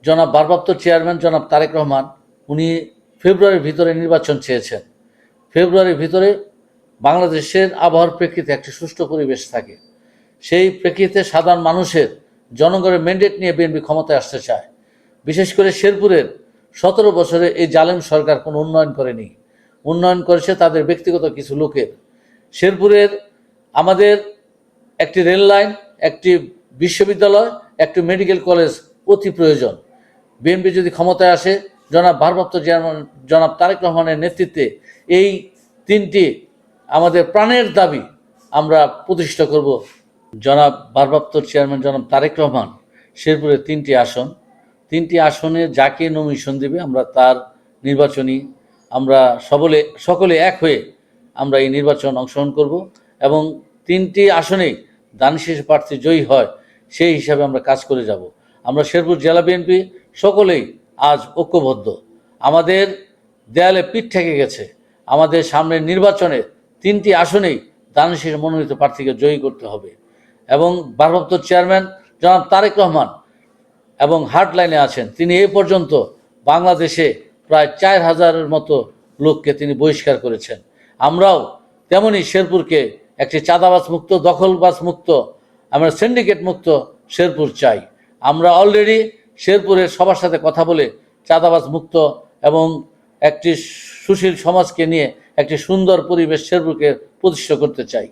জনাব ভারপ্রাপ্ত চেয়ারম্যান জনাব তারেক রহমান উনি ফেব্রুয়ারির ভিতরে নির্বাচন চেয়েছেন। ফেব্রুয়ারির ভিতরে বাংলাদেশের আবহাওয়ার প্রেক্ষিতে একটি সুষ্ঠু পরিবেশ থাকে। সেই প্রেক্ষিতে সাধারণ মানুষের জনগণের ম্যান্ডেট নিয়ে বিএনপি ক্ষমতায় আসতে চায়। বিশেষ করে শেরপুরের 17 বছরে এই জালেম সরকার কোনো উন্নয়ন করেনি। উন্নয়ন করেছে তাদের ব্যক্তিগত কিছু লোকের। শেরপুরের আমাদের একটি রেল লাইন, একটি বিশ্ববিদ্যালয়, একটি মেডিকেল কলেজ অতি প্রয়োজন। বিএনপি যদি ক্ষমতায় আসে, জনাব ভারপ্রাপ্ত চেয়ারম্যান জনাব তারেক রহমানের নেতৃত্বে এই তিনটি আমাদের প্রাণের দাবি আমরা প্রতিষ্ঠা করব। জনাব ভারপ্রাপ্ত চেয়ারম্যান জনাব তারেক রহমান শেরপুরের তিনটি আসনে যাকে নমিনেশন দেবে আমরা তার নির্বাচনী আমরা সকলে এক হয়ে আমরা এই নির্বাচন অংশগ্রহণ করব এবং তিনটি আসনেই দানশীষ প্রার্থী জয়ী হয় সেই হিসাবে আমরা কাজ করে যাব। আমরা শেরপুর জেলা বিএনপি সকলেই আজ ঐক্যবদ্ধ। আমাদের দেয়ালে পিঠ ঠেকে গেছে। আমাদের সামনের নির্বাচনে তিনটি আসনেই দানশীষ মনোনীত প্রার্থীকে জয়ী করতে হবে এবং ভারপ্রাপ্ত চেয়ারম্যান জনাব তারেক রহমান এবং হার্ডলাইনে আছেন। তিনি এই পর্যন্ত বাংলাদেশে প্রায় 4000-এর মতো লোককে তিনি বহিষ্কার করেছেন। আমরাও তেমনই শেরপুরকে একটি চাঁদাবাজ মুক্ত, দখলবাজ মুক্ত, আমরা সিন্ডিকেট মুক্ত শেরপুর চাই। আমরা অলরেডি শেরপুরের সবার সাথে কথা বলে চাঁদাবাজ মুক্ত এবং একটি সুশীল সমাজকে নিয়ে একটি সুন্দর পরিবেশ শেরপুরকে প্রতিষ্ঠা করতে চাই।